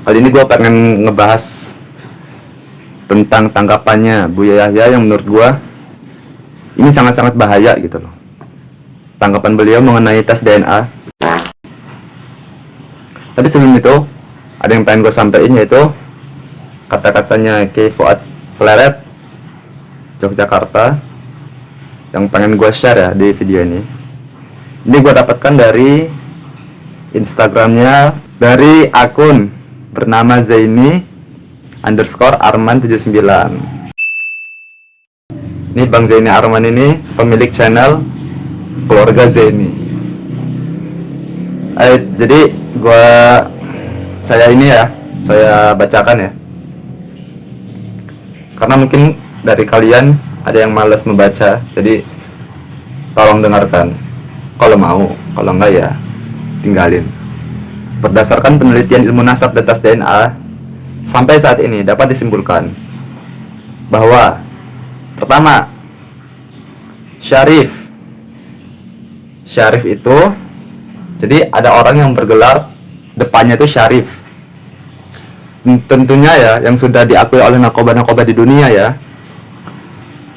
Kali ini gue pengen ngebahas tentang tanggapannya Buya Yahya yang menurut gue ini sangat-sangat bahaya gitu loh. Tanggapan beliau mengenai tes DNA. Tapi sebelum itu ada yang pengen gue sampaikan, yaitu kata-katanya Ki Fuad Pleret Yogyakarta yang pengen gue share ya di video ini. Ini gue dapatkan dari Instagramnya, dari akun bernama Zaini_Arman79. Ini Bang Zaini Arman ini pemilik channel Keluarga Zaini. Jadi saya bacakan ya, karena mungkin dari kalian ada yang malas membaca, jadi tolong dengarkan kalau mau, kalau enggak ya tinggalin. Berdasarkan penelitian ilmu nasab dan tes DNA, sampai saat ini dapat disimpulkan bahwa pertama, Syarif itu, jadi ada orang yang bergelar depannya itu Syarif. Tentunya ya yang sudah diakui oleh narkoba di dunia ya.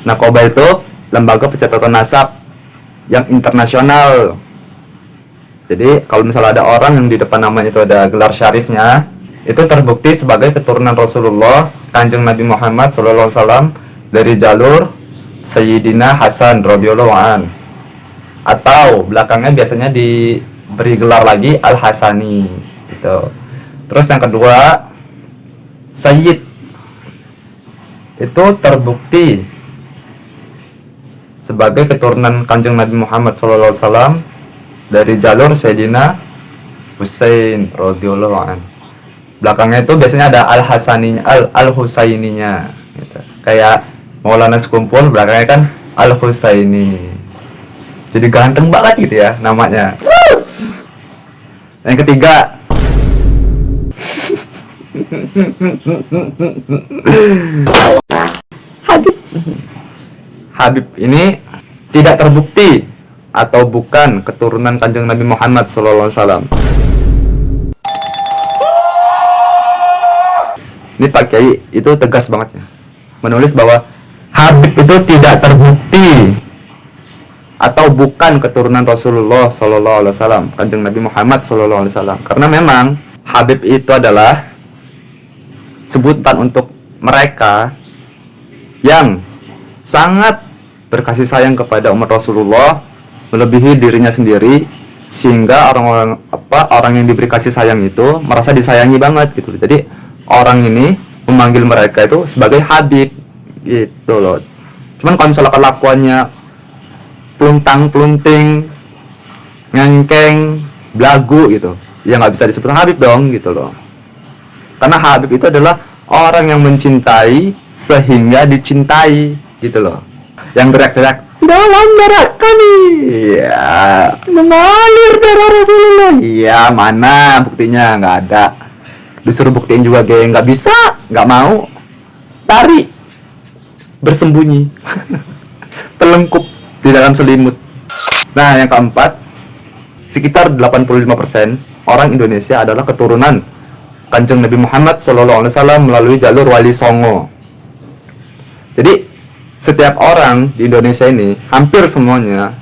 Narkoba itu lembaga pencatatan nasab yang internasional. Jadi kalau misalnya ada orang yang di depan namanya itu ada gelar Syarifnya, itu terbukti sebagai keturunan Rasulullah Kanjeng Nabi Muhammad SAW dari jalur Sayyidina Hasan radhiyallahu an, atau belakangnya biasanya diberi gelar lagi Al-Hasani gitu. Terus yang kedua, Sayyid itu terbukti sebagai keturunan Kanjeng Nabi Muhammad SAW dari jalur Sayyidina Husain radhiyallahu an. Belakangnya itu biasanya ada Al-Hasaninya, Al-Husaininya gitu. Kayak Maulana Sekumpul belakangnya kan Al-Husaini. Jadi ganteng banget gitu ya namanya. Yang ketiga, Habib ini tidak terbukti atau bukan keturunan Kanjeng Nabi Muhammad SAW. Ini Pak Kiai itu tegas banget ya, menulis bahwa Habib itu tidak terbukti atau bukan keturunan Rasulullah SAW, Kanjeng Nabi Muhammad SAW. Karena memang Habib itu adalah sebutan untuk mereka yang sangat berkasih sayang kepada umat Rasulullah, melebihi dirinya sendiri, sehingga orang yang diberi kasih sayang itu merasa disayangi banget gitu. Jadi orang ini memanggil mereka itu sebagai Habib gitu loh. Cuman kalau misalnya kelakuannya peluntang-pelunting, ngengkeng, belagu gitu, ya nggak bisa disebut Habib dong gitu loh. Karena Habib itu adalah orang yang mencintai sehingga dicintai gitu loh. Yang teriak-teriak, dalam darah kami ya mengalir darah Rasulullah. Ya mana buktinya? Nggak ada. Disuruh buktiin juga geng nggak bisa, nggak mau, lari, bersembunyi, terlengkup di dalam selimut. Nah yang keempat, sekitar 85% orang Indonesia adalah keturunan Kanjeng Nabi Muhammad SAW melalui jalur Wali Songo. Jadi setiap orang di Indonesia ini, hampir semuanya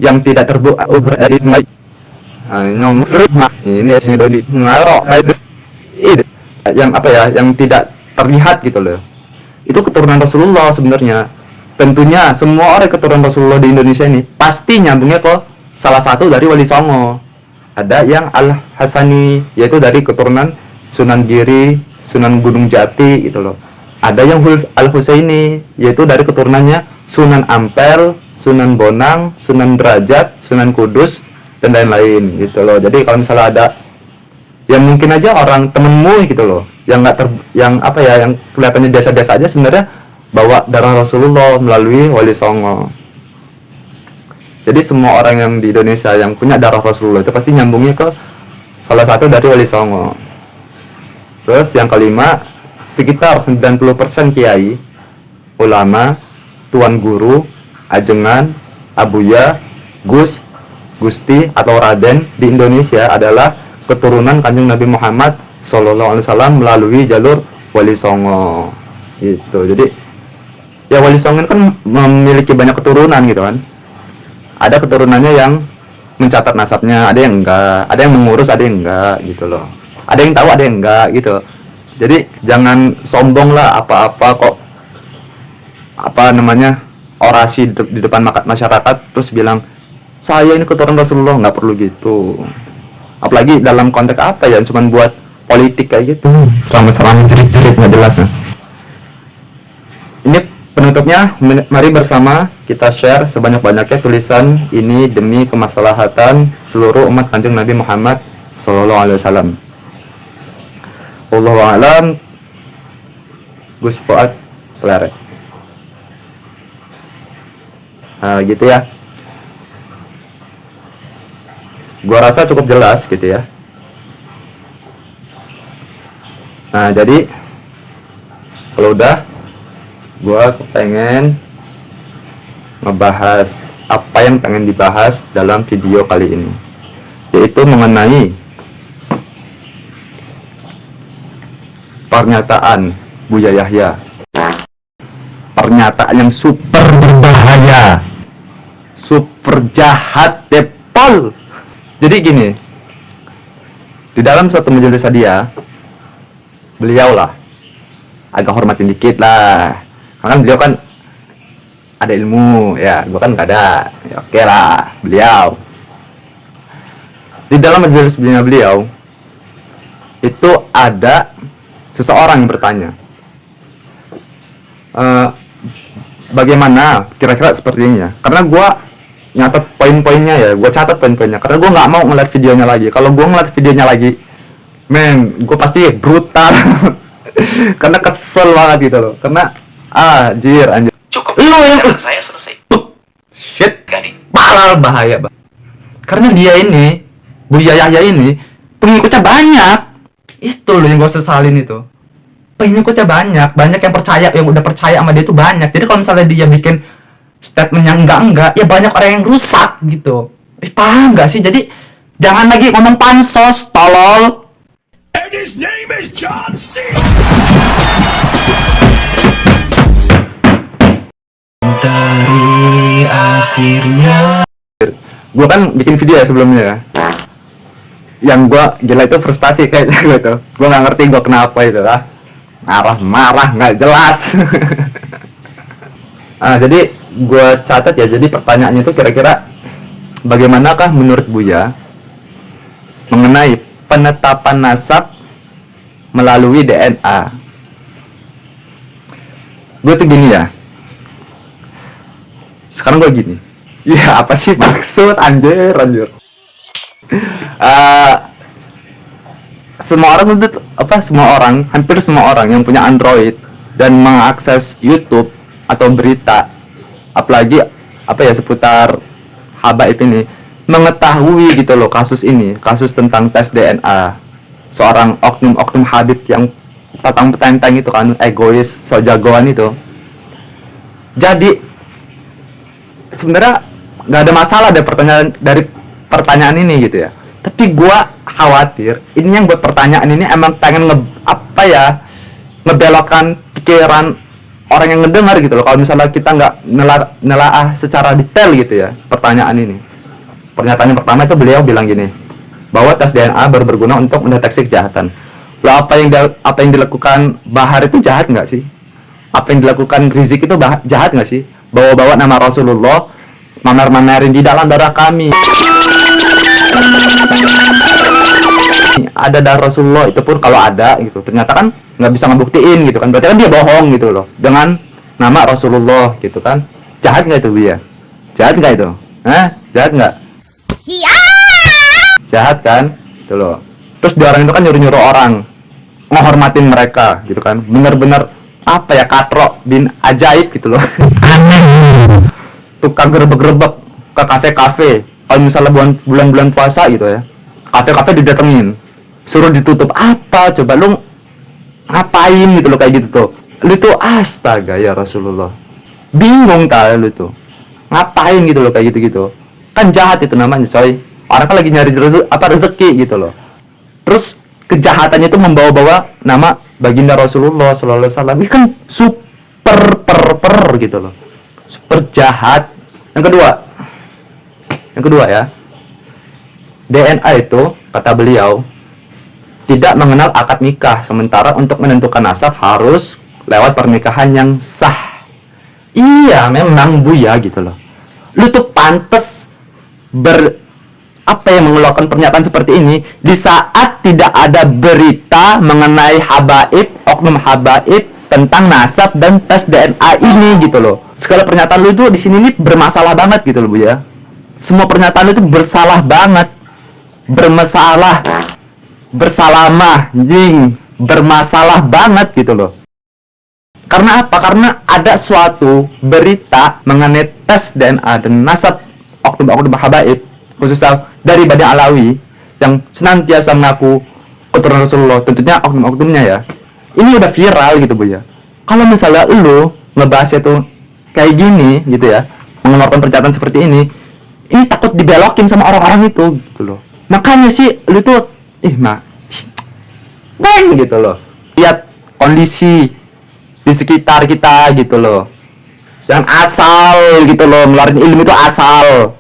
yang tidak terbukti yang tidak terlihat gitu loh, itu keturunan Rasulullah sebenarnya. Tentunya semua orang keturunan Rasulullah di Indonesia ini pasti nyambungnya ke salah satu dari Wali Songo. Ada yang Al-Hasani, yaitu dari keturunan Sunan Giri, Sunan Gunung Jati gitu loh. Ada yang Al-Husaini, yaitu dari keturunannya Sunan Ampel, Sunan Bonang, Sunan Derajat, Sunan Kudus, dan lain-lain gitu loh. Jadi kalau misalnya ada yang mungkin aja orang temenmu gitu loh, yang yang kelihatannya biasa-biasa aja, sebenarnya bawa darah Rasulullah melalui Wali Songo. Jadi semua orang yang di Indonesia yang punya darah Rasulullah itu pasti nyambungnya ke salah satu dari Wali Songo. Terus yang kelima, sekitar 90% kiai, ulama, tuan guru, ajengan, abuya, Gusti atau Raden di Indonesia adalah keturunan Kanjeng Nabi Muhammad Sallallahu Alaihi Wasallam melalui jalur Wali Songo gitu. Jadi ya Wali Songo kan memiliki banyak keturunan gitu kan. Ada keturunannya yang mencatat nasabnya, ada yang enggak, ada yang mengurus, ada yang enggak gitu loh. Ada yang tahu, ada yang enggak gitu. Jadi jangan sombong lah apa-apa kok orasi di depan masyarakat terus bilang saya ini keturunan Rasulullah, nggak perlu gitu. Apalagi dalam konteks apa ya, cuman buat politik kayak gitu. Selamat jerit-jerit nggak jelas. Ini penutupnya, mari bersama kita share sebanyak-banyaknya tulisan ini demi kemaslahatan seluruh umat Kanjeng Nabi Muhammad Sallallahu Alaihi Wasallam. Wallahu a'lam. Gus Fuad Pleret. Gitu ya. Gua rasa cukup jelas gitu ya. Nah, jadi kalau udah, gua pengen ngebahas apa yang pengen dibahas dalam video kali ini, yaitu mengenai pernyataan Buya Yahya. Pernyataan yang super berbahaya, super jahat, depol. Jadi gini, di dalam satu majelis dia, beliau lah agak hormatin dikit lah, karena beliau kan ada ilmu ya, gua kan gak ada ya, oke lah. Beliau di dalam majelis beliau itu ada seseorang yang bertanya, bagaimana kira-kira sepertinya, karena gua nyatet poin-poinnya ya, gue catat poin-poinnya karena gue nggak mau ngeliat videonya lagi. Kalau gue ngeliat videonya lagi, gue pasti brutal karena kesel banget gitu loh, karena anjir cukup lu yang saya selesai shit Gani. parah, bahaya banget. Karena dia ini, Buya Yahya ini pengikutnya banyak, itu loh yang gue sesalin. Itu pengikutnya banyak yang percaya, yang udah percaya sama dia itu banyak. Jadi kalau misalnya dia bikin statement yang enggak, ya banyak orang yang rusak gitu. Paham gak sih? Jadi jangan lagi ngomong pansos, tolol. And his name is John C. Dari akhirnya Gue kan bikin video ya sebelumnya ya, yang gue gila itu frustasi kayaknya gitu. Gue nggak ngerti gue kenapa itu lah, marah nggak jelas. Jadi gue catat ya, jadi pertanyaannya itu kira-kira bagaimanakah menurut Buya mengenai penetapan nasab melalui DNA. Gue tuh gini ya, sekarang gue gini ya, apa sih maksud anjir. Hampir semua orang yang punya Android dan mengakses YouTube atau berita, apalagi seputar habaib ini, mengetahui gitu loh kasus ini, kasus tentang tes DNA seorang oknum habib yang tatang petenteng itu kan, egois, so jagoan itu. Jadi sebenarnya nggak ada masalah dari pertanyaan ini gitu ya, tapi gua khawatir ini yang buat pertanyaan ini emang pengen ngebelokkan pikiran orang yang ngedengar gitu loh, kalau misalnya kita nggak nelaah secara detail gitu ya pertanyaan ini. Pernyataan yang pertama itu beliau bilang gini, bahwa tes DNA baru berguna untuk mendeteksi kejahatan. Loh, apa yang dilakukan Bahar itu jahat nggak sih? Apa yang dilakukan Rizik itu jahat nggak sih? Bawa-bawa nama Rasulullah, mamer-mamerin di dalam darah kami ada darah Rasulullah, itu pun kalau ada gitu, ternyata kan nggak bisa ngebuktiin gitu kan, berarti kan dia bohong gitu loh dengan nama Rasulullah gitu kan. Jahat nggak itu dia? Jahat nggak itu? Jahat nggak? Iya. Jahat kan? Gitu loh. Terus dia orang itu kan nyuruh-nyuruh orang menghormatin mereka gitu kan, bener-bener Katro bin ajaib gitu loh. Aneh. Tukang gerebek-gerebek ke kafe-kafe kalau misalnya bulan-bulan puasa gitu ya, kafe-kafe didatengin, suruh ditutup. Apa coba lu ngapain gitu loh kayak gitu tuh? Lu tuh astaga ya Rasulullah, bingung tak lu tuh ngapain gitu loh kayak gitu kan jahat itu namanya coy. Orang kan lagi nyari rezeki gitu loh. Terus kejahatannya itu membawa-bawa nama baginda Rasulullah sallallahu alaihi wasallam. Ini kan super gitu loh. Super jahat. Yang kedua ya. DNA itu kata beliau tidak mengenal akad nikah, sementara untuk menentukan nasab harus lewat pernikahan yang sah. Iya, memang Buya gitu loh. Lu tuh pantes mengeluarkan pernyataan seperti ini di saat tidak ada berita mengenai oknum habaib tentang nasab dan tes DNA ini gitu loh. Segala pernyataan lu itu di sini nih bermasalah banget gitu loh Buya. Semua pernyataan lu itu bersalah banget. Bermasalah banget gitu loh. Karena apa? Karena ada suatu berita mengenai tes DNA dan nasab oknum habaib, khususnya dari Bani Alawi yang senantiasa mengaku keturunan Rasulullah, tentunya oknum-oknumnya ya. Ini udah viral gitu Bu ya. Kalau misalnya lu ngebahas itu kayak gini gitu ya, mengeluarkan pernyataan seperti ini takut dibelokin sama orang-orang itu gitu loh. Makanya sih lu tuh bang gitu loh. Lihat kondisi di sekitar kita gitu loh. Jangan asal gitu loh ngeluarin ilmu itu asal.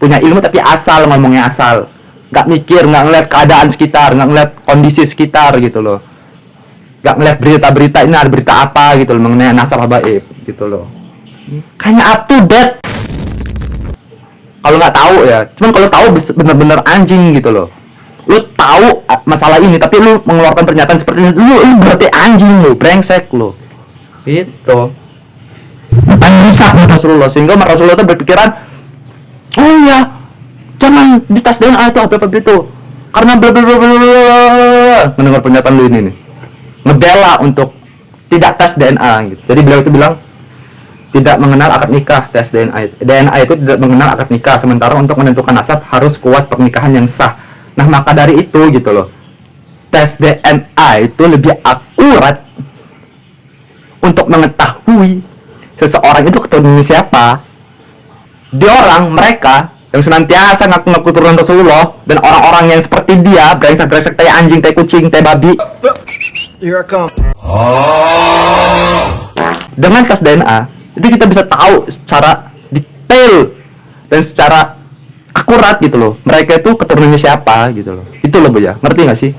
Punya ilmu tapi asal ngomongnya asal. Nggak mikir, nggak ngeliat keadaan sekitar, nggak ngeliat kondisi sekitar gitu loh. Nggak ngeliat berita-berita ini ada berita apa gitu loh mengenai nasab habaib gitu loh. Kayaknya up to date. Kalau nggak tahu ya, cuman kalau tahu bener-bener anjing gitu loh. Lu tahu masalah ini tapi lu mengeluarkan pernyataan seperti ini, lu berarti anjing lu, brengsek lu. Gitu. Akan rusak Rasulullah, sehingga Rasulullah itu berpikiran, oh iya, jangan dites DNA itu apa itu, karena bla bla bla bla bla. Mendengar pernyataan lu ini nih, ngebela untuk tidak tes DNA gitu. Jadi beliau itu bilang tidak mengenal akad nikah, tes DNA itu tidak mengenal akad nikah, sementara untuk menentukan nasab harus kuat pernikahan yang sah. Nah maka dari itu gitu loh, tes DNA itu lebih akurat untuk mengetahui seseorang itu keturunannya siapa. Mereka yang senantiasa ngaku-ngaku keturunan Rasulullah dan orang-orang yang seperti dia, brengsek-brengsek, tai anjing, tai kucing, tai babi. Here I come. Dengan tes DNA itu kita bisa tahu secara detail dan secara akurat gitu loh, mereka itu keturunannya siapa gitu loh. Itu loh Bu ya, ngerti nggak sih?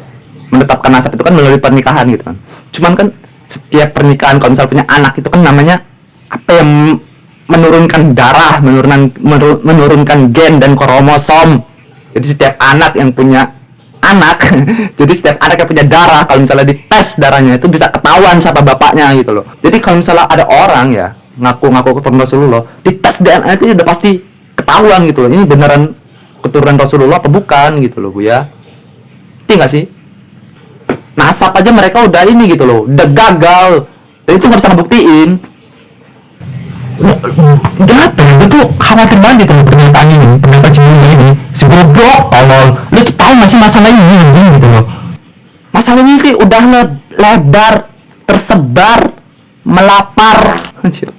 Menetapkan nasab itu kan melalui pernikahan gitu kan. Cuman kan setiap pernikahan kalau misalnya punya anak itu kan namanya menurunkan darah, menurunkan gen dan kromosom. Jadi setiap anak yang punya anak jadi setiap anak yang punya darah, kalau misalnya dites darahnya itu bisa ketahuan siapa bapaknya gitu loh. Jadi kalau misalnya ada orang ya ngaku-ngaku keturunan Rasulullah, dites DNA itu udah pasti ketahuan gitu loh, ini beneran keturunan Rasulullah apa bukan gitu loh Bu ya. Nggak sih? Nasab aja mereka udah ini gitu loh, udah gagal, dan itu nggak bisa ngebuktiin. Kenapa? Gue tuh khawatir banget gitu loh pernyataan ini, si goblok tolol. Lu tuh tahu nggak sih masalah ini gitu loh. Masalah ini udah lebar, tersebar, melapar, anjir,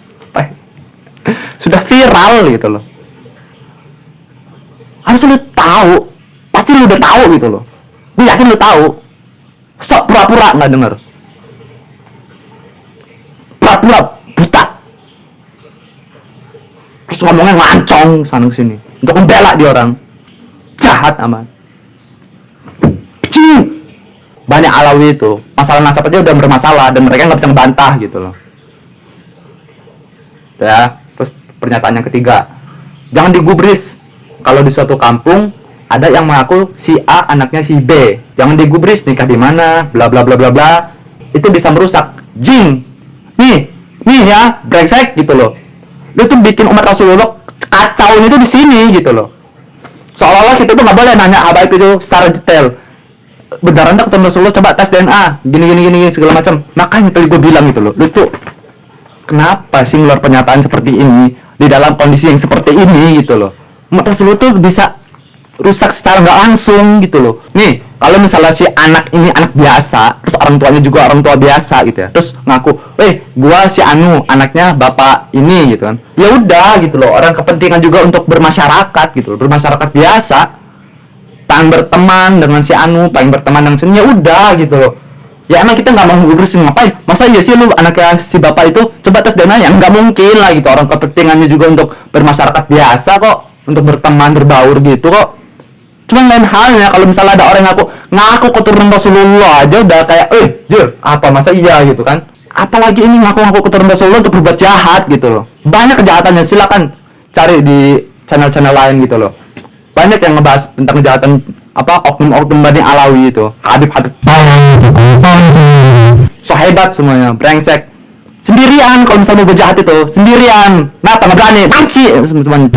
sudah viral gitu loh. Harus lu tahu, pasti lu udah tahu gitu loh. Gue yakin lu tahu. Sok pura-pura nggak denger, pura-pura buta, terus ngomongnya ngancong sana sini untuk membela di orang. Jahat amat. Banyak Alawi itu masalah nasab aja udah bermasalah dan mereka nggak bisa ngebantah gitu loh. Ya, terus pernyataan yang ketiga, jangan digubris. Kalau di suatu kampung ada yang mengaku si A anaknya si B, jangan digubris, nikah di mana, bla bla bla bla bla. Itu bisa merusak. Jing. Nih ya, brengsek gitu loh. Lu tuh bikin umat Rasulullah kacau itu di sini gitu loh. Seolah-olah kita tuh nggak boleh nanya habaib itu secara detail. Beneran tak ketemu Rasulullah, coba tes DNA, gini segala macam. Makanya tadi gue bilang gitu loh, lu tuh kenapa sih ngeluar pernyataan seperti ini di dalam kondisi yang seperti ini gitu loh. Umat Rasulullah tuh bisa rusak secara nggak langsung gitu loh. Nih, kalau misalnya si anak ini anak biasa, terus orang tuanya juga orang tua biasa gitu ya, terus ngaku, gua si Anu anaknya bapak ini gitu kan, ya udah gitu loh. Orang kepentingan juga untuk bermasyarakat gitu loh, bermasyarakat biasa. pengen berteman dengan si Anu, pengen berteman dengan si, ya udah gitu loh. Ya emang kita nggak mau ngurusin, ngapain? Masa iya sih lu anaknya si bapak itu coba tes DNA, ya nggak mungkin lah gitu. Orang kepentingannya juga untuk bermasyarakat biasa kok, untuk berteman berbaur gitu kok. Cuman lain halnya kalau misalnya ada orang yang ngaku keturunan Rasulullah aja udah kayak, jir, apa masa iya gitu kan? Apalagi ini ngaku keturunan Rasulullah untuk berbuat jahat gitu loh. Banyak kejahatannya, silakan cari di channel-channel lain gitu loh. Banyak yang ngebahas tentang kejahatan oknum-oknum Bani Alawi itu, Habib so hebat semuanya, brengsek sendirian. Kalau misalnya mau jahat itu sendirian, nah nggak berani, benci teman-teman,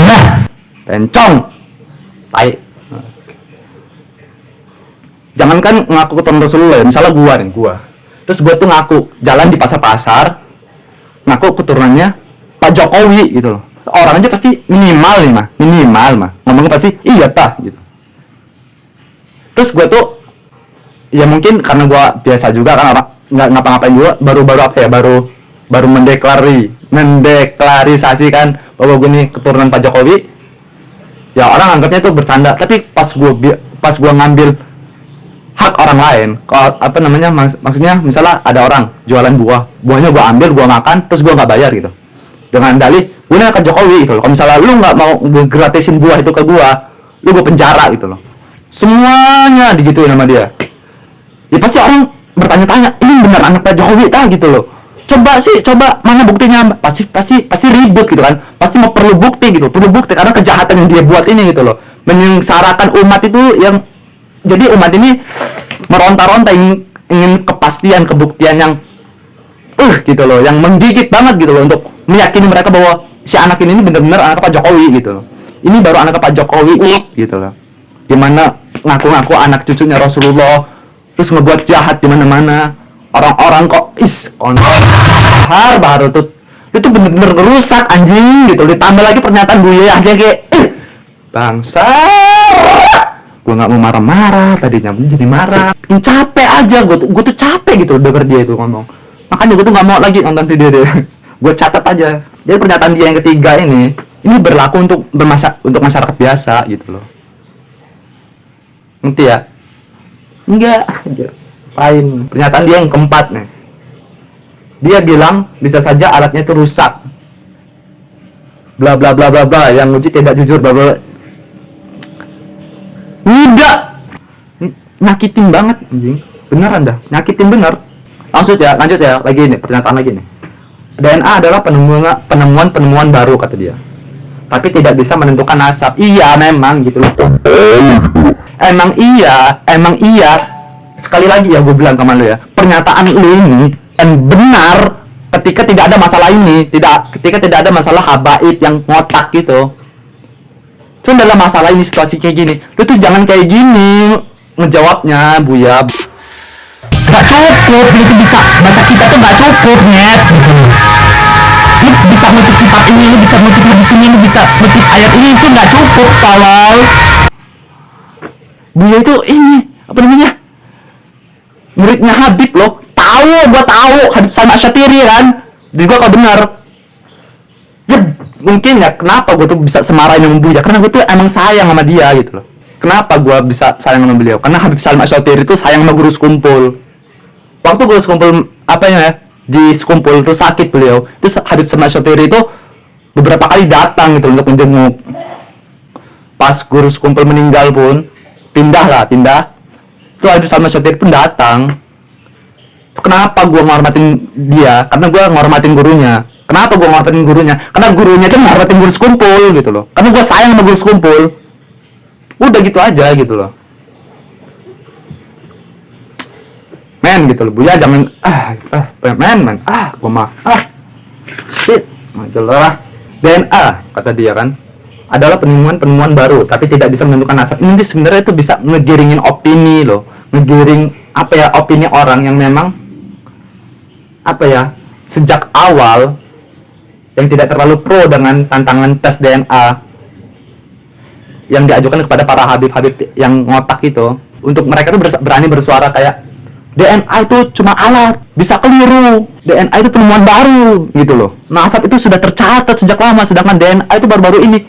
bencong, tai. Jangankan ngaku keturunan Rasulullah, misalnya gua, terus gua tuh ngaku jalan di pasar-pasar, ngaku keturunannya Pak Jokowi gitu loh. Orang aja pasti minimal mah ngomongnya pasti iya tah gitu. Terus gue tuh ya mungkin karena gue biasa juga kan, orang nggak ngapa-ngapain juga, baru mendeklarasikan bahwa gue nih keturunan Pak Jokowi, ya orang anggapnya itu bercanda. Tapi pas gue ngambil hak orang lain, maksudnya misalnya ada orang jualan buahnya gue ambil, gue makan, terus gue nggak bayar gitu, dengan dalih gue ke Jokowi gitu loh. Kalau misalnya lu nggak mau gratisin buah itu ke gue penjara gitu loh. Semuanya digituin sama dia. Ya pasti orang bertanya-tanya, ini benar anak Pak Jokowi tah gitu loh. Coba mana buktinya? Pasti ribut gitu kan. Pasti mau perlu bukti karena kejahatan yang dia buat ini gitu loh. Menyengsarakan umat itu, yang jadi umat ini meronta-ronta ingin kepastian, kebuktian yang gitu loh, yang menggigit banget gitu loh, untuk meyakini mereka bahwa si anak ini benar-benar anak Pak Jokowi gitu loh. Ini baru anak Pak Jokowi gitu loh. Gimana ngaku-ngaku anak cucunya Rasulullah, terus ngebuat jahat di mana-mana. Orang-orang kok baru tuh itu bener-bener ngerusak anjing gitu. Ditambah lagi pernyataan Buya aja kayak bangsa. Gue nggak mau marah-marah, tadinya jadi marah. Capek aja gue tuh capek gitu denger dia itu ngomong. Makanya gue tuh nggak mau lagi nonton video dia. Gue catat aja. Jadi pernyataan dia yang ketiga ini berlaku untuk masyarakat biasa gitu loh. Ngerti ya? Enggak. Lain. Pernyataan dia yang keempat nih. Dia bilang bisa saja alatnya itu rusak. Bla bla bla bla bla, yang uji tidak jujur bla bla. Enggak. Nyakitin banget anjing. Beneran dah, nyakitin bener. Lanjut ya, lagi nih, pernyataan lagi nih. DNA adalah penemuan baru kata dia. Tapi tidak bisa menentukan nasab. Iya memang gitu loh. Emang iya. Sekali lagi ya gue bilang ke lu ya, pernyataan lu ini benar ketika tidak ada masalah ini, ketika tidak ada masalah habaib yang ngotak gitu. Cuma dalam masalah ini, situasi kayak gini, lu tuh jangan kayak gini ngejawabnya, Buya. Gak cukup, lu tuh bisa baca kita tuh gak cukup, nyet. Lu bisa ngutip kitab ini, lu bisa ngutip di sini, lu bisa ngutip ayat ini, itu gak cukup, tolol. Buya itu ini, apa namanya? Muridnya Habib loh. Gua tahu Habib Salma Asyatiri kan. Jadi gua kalau benar. Ya mungkin ya kenapa gua tuh bisa semarahin sama Buya, karena gua tuh emang sayang sama dia gitu loh. Kenapa gua bisa sayang sama beliau? Karena Habib Salma Asyatiri itu sayang sama guru sekumpul. Waktu guru sekumpul di sekumpul terus sakit beliau. Terus Habib Salma Asyatiri itu beberapa kali datang gitu untuk menjenguk. Pas guru sekumpul meninggal pun pindah. Itu Habib Salma Asyatiri pun datang. Kenapa gue ngormatin dia? Karena gue ngormatin gurunya. Kenapa gue ngormatin gurunya? Karena gurunya itu ngormatin guru sekumpul gitu loh. Karena gue sayang sama guru sekumpul. Udah gitu aja gitu loh. Men gitu loh. Buya jangan gue mah shit. Majalah DNA kata dia kan adalah penemuan baru, tapi tidak bisa menentukan nasab. Ini sebenarnya itu bisa ngegiringin opini loh, opini orang yang memang sejak awal yang tidak terlalu pro dengan tantangan tes DNA yang diajukan kepada para habib-habib yang ngotak itu. Untuk mereka tuh berani bersuara kayak DNA itu cuma alat, bisa keliru. DNA itu penemuan baru gitu loh. Nasab itu sudah tercatat sejak lama, sedangkan DNA itu baru-baru ini.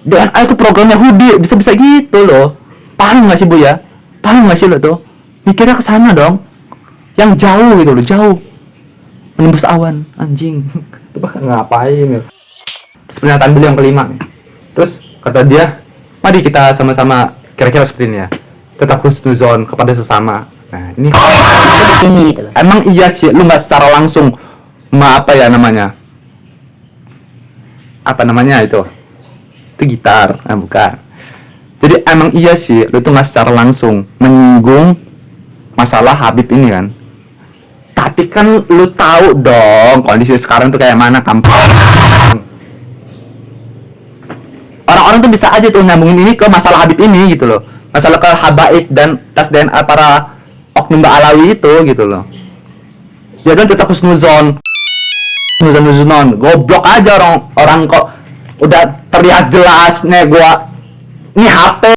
dengan itu program Yahudi bisa-bisa gitu loh. Paham nggak sih Bu ya? Paham nggak sih lo tuh? Mikirnya ke sana dong. Yang jauh gitu loh, jauh. Menembus awan, anjing. Ngapain ya? Terus pernyataan beliau yang kelima nih. Terus kata dia, mari kita sama-sama kira-kira seperti ini ya. Tetap husnuzon kepada sesama. Nah, ini Gitu. emang iya sih, lu nggak secara langsung apa ya namanya? Apa namanya itu? Itu gitar, bukan. Jadi emang iya sih, lu tuh nggak secara langsung menyinggung masalah Habib ini kan. Tapi kan lu tahu dong kondisi sekarang tuh kayak mana, kampung. Orang-orang tuh bisa aja tuh nyambungin ini ke masalah Habib ini gitu loh. Masalah ke habaib dan tes DNA para oknum Ba'alawi itu gitu loh. Ya kan tetap husnuzon. Husnuzon. Goblok aja orang kok udah terlihat jelas nih gua ini HP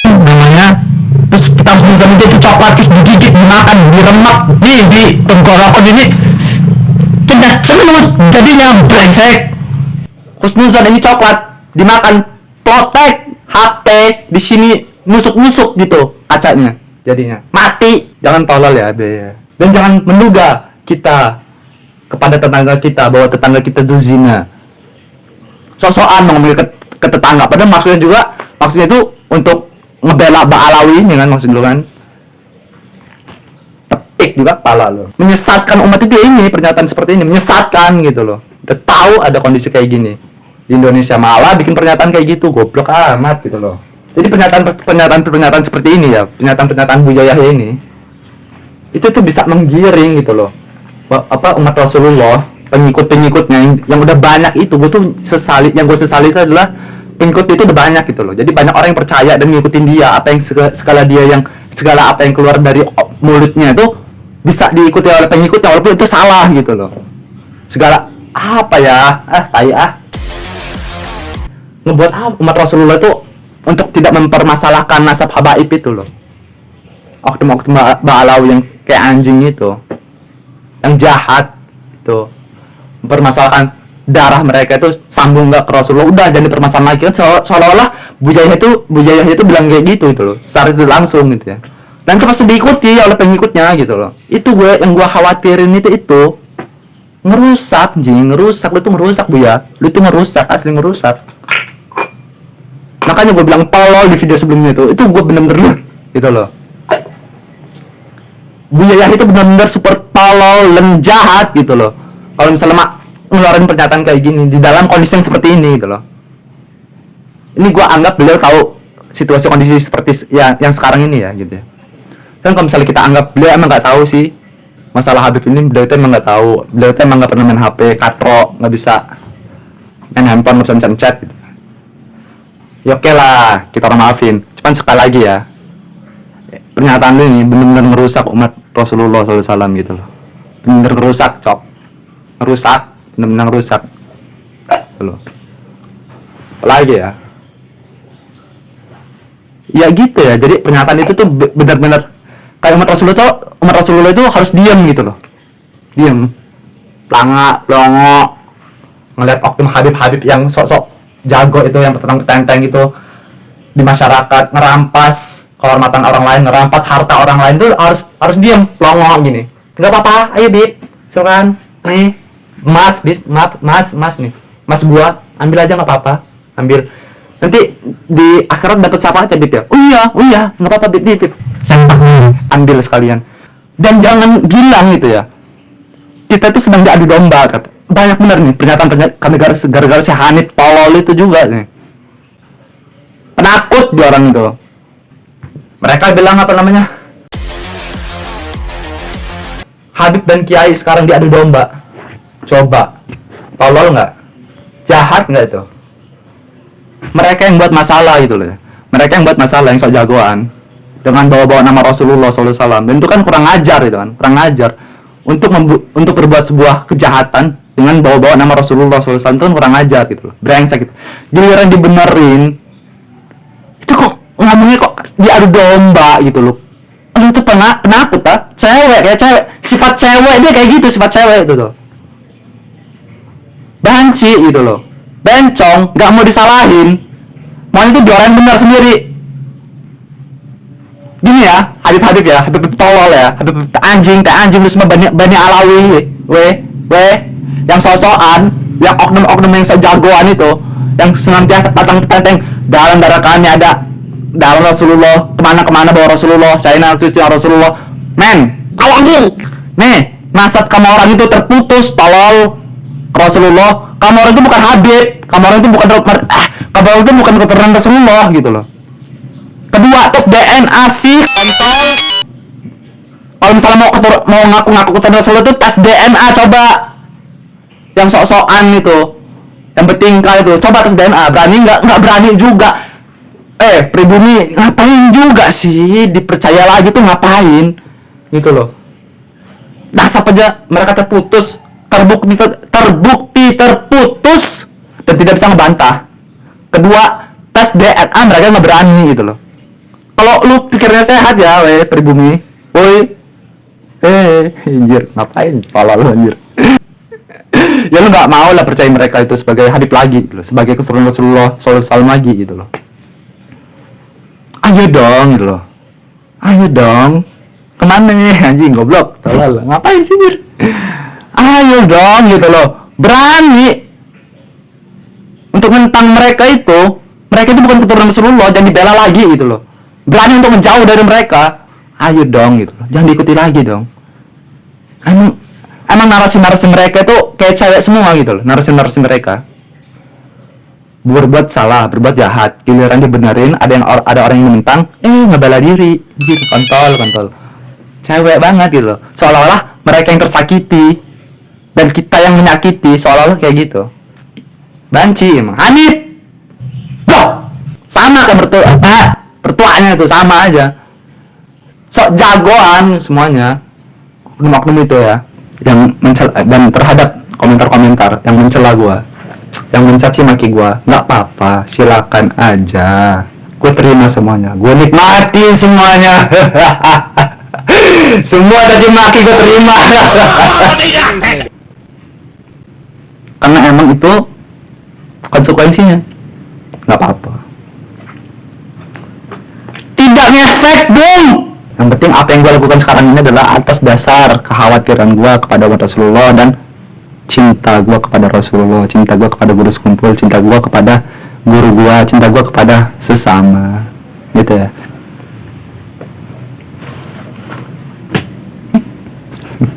namanya, terus kita harus bisa menjadi coklat, terus digigit, dimakan, diremak nih di tenggorokan ini cenut jadinya brengsek. Husnuzon ini coklat dimakan, plotek HP di sini nusuk-nusuk gitu kacanya jadinya mati. Jangan tolol ya Be. Dan jangan menduga kita kepada tetangga kita bahwa tetangga kita itu zina. Sosokan ngomong ke tetangga, padahal maksudnya itu untuk ngebela Ba'alawi ini kan, maksud lu kan. Tepik juga kepala lo. Menyesatkan umat itu ini, pernyataan seperti ini menyesatkan gitu loh. Udah tahu ada kondisi kayak gini di Indonesia malah bikin pernyataan kayak gitu, goblok amat gitu loh. Jadi pernyataan seperti ini ya, pernyataan Bu Yahya ini itu tuh bisa menggiring gitu loh. Umat Rasulullah, pengikutnya yang udah banyak itu, gue sesali itu adalah pengikut itu udah banyak gitu loh. Jadi banyak orang yang percaya dan ngikutin dia, segala apa yang keluar dari mulutnya itu bisa diikuti oleh pengikutnya walaupun itu salah gitu loh. Segala apa ya? Ngebuat umat Rasulullah itu untuk tidak mempermasalahkan nasab habaib itu loh. Oknum-oknum Ba'alawi yang kayak anjing itu, yang jahat itu, mempermasalahkan darah mereka itu sambung nggak ke Rasulullah, udah jadi permasalahan lagi kan, seolah-olah Bu Yahya itu bilang kayak gitu itu loh, secara itu langsung gitu ya. Dan itu pasti diikuti oleh pengikutnya gitu loh. Itu yang gue khawatirin itu ngerusak lu tuh ngerusak Bu ya, lu tuh ngerusak, asli ngerusak. Makanya gue bilang tolol di video sebelumnya itu gue bener-bener gitu loh. Bu Yahya itu benar-benar super tolol dan jahat gitu loh. Kalau misalnya ngeluarin pernyataan kayak gini di dalam kondisi yang seperti ini gitu loh. Ini gue anggap beliau tahu situasi kondisi seperti yang sekarang ini ya gitu ya. Dan kalau misalnya kita anggap beliau emang nggak tahu sih masalah Habib ini, beliau itu emang nggak tahu. Beliau itu emang nggak pernah main HP, katro, nggak bisa main handphone, nggak bisa chat gitu. Ya oke lah, kita orang maafin. Cuman sekali lagi ya, pernyataan lu ini benar-benar ngerusak umat Rasulullah SAW gitu loh. Benar ngerusak, ngerusak, benar-benar ngerusak loh. Apalagi ya, ya gitu ya. Jadi pernyataan itu tuh benar-benar kayak umat Rasulullah itu harus diam gitu loh, diam, longo, ngeliat oknum Habib yang sok-sok jago itu, yang petenteng itu di masyarakat, ngerampas kehormatan orang lain, ngerampas harta orang lain tuh harus diam, longo gini. Enggak apa-apa, ayo Bib, silakan. Nih, Mas nih. Mas gua, ambil aja enggak apa-apa. Ambil. Nanti di akhirat dapat siapa aja Bib ya? Oh iya, enggak apa-apa Bib. Sempak nih, ambil sekalian. Dan jangan bilang gitu ya, kita tuh sedang diadu domba, kata. Banyak benar nih pernyataan gara-gara si Hanif tolol itu juga nih. Penakut dia orang itu. Mereka bilang apa namanya? Habib dan Kiai sekarang diadu domba. Coba, tolol nggak? Jahat nggak itu? Mereka yang buat masalah gitu loh. Mereka yang buat masalah, yang sok jagoan dengan bawa-bawa nama Rasulullah SAW. Dan itu kan kurang ajar itu kan, kurang ajar. Untuk berbuat sebuah kejahatan dengan bawa-bawa nama Rasulullah SAW itu kan kurang ajar gitu loh, brengsek gitu. Giliran dibenerin, itu kok ngomongnya kok diadu domba gitu loh. Aduh itu penakut ah, cewek, sifat cewek dia kayak gitu, sifat cewek itu tuh. Banci gitu loh, bencong, nggak mau disalahin. Semuanya itu diorain benar sendiri. Gini ya, Habib ya, Habib tolol ya, Habib anjing lu semua bani Alawi, yang sosokan, yang oknum yang sejagoan itu, yang senantiasa tentang dalam darah kami ada dalam Rasulullah, kemana bawa Rasulullah, saya nak cucu Rasulullah, men, anjing, nih, nasab kamu orang itu terputus, tolol, Rasulullah, kamu orang itu bukan Habib, kamu orang itu bukan kamu orang itu bukan keturunan Rasulullah gitu loh. Kedua, tes DNA sih. Kalau misalnya mau ngaku keturunan Rasulullah itu tes DNA coba. Yang sok-sokan itu, yang bertingkah itu, coba tes DNA. Berani nggak berani juga. Pribumi ngapain juga sih? Dipercaya lagi tuh ngapain? Gitu loh. Dasar aja mereka terputus, terbukti terputus dan tidak bisa ngebantah. Kedua, tes DNA mereka nggak berani gitu loh. Kalau lu pikirnya sehat ya, pribumi, anjir, ngapain? Pala lu anjir. Ya lu nggak mau lah percaya mereka itu sebagai Habib lagi, gitu loh, sebagai keturunan Rasulullah SAW lagi gitu loh. Ayo dong, gitu loh. Ayo dong. Kemana nih, anjing, goblok, tolol. Ngapain sih, anjir? Ayo dong, gitu loh. Berani untuk mentang mereka itu bukan keturunan Rasulullah, jangan dibela lagi gitu loh. Berani untuk menjauh dari mereka, ayo dong gitu loh. Jangan diikuti lagi dong. Emang narasi mereka itu kayak cewek semua gitu loh. Narasi mereka berbuat salah, berbuat jahat, giliran dibenerin ada orang yang menentang, ngebela diri, gitu, kontol. Cewek banget gitu loh. Seolah-olah mereka yang tersakiti dan kita yang menyakiti, seolah-olah kayak gitu. Banci emang. Hanif. Loh, sama kan bertuanya itu sama aja. Sok jagoan semuanya. Oknum itu ya, yang dan terhadap komentar-komentar yang mencela gua, yang mencaci maki gua, nggak apa-apa, silakan aja. Gue terima semuanya, gue nikmati semuanya. Semua caci maki gue terima. Karena emang itu konsekuensinya, nggak apa-apa. Tidak ngefek dong. Yang penting apa yang gue lakukan sekarang ini adalah atas dasar kekhawatiran gue kepada Rasulullah dan cinta gue kepada Rasulullah, cinta gue kepada guru sekumpul, cinta gue kepada guru gue, cinta gue kepada sesama, gitu ya.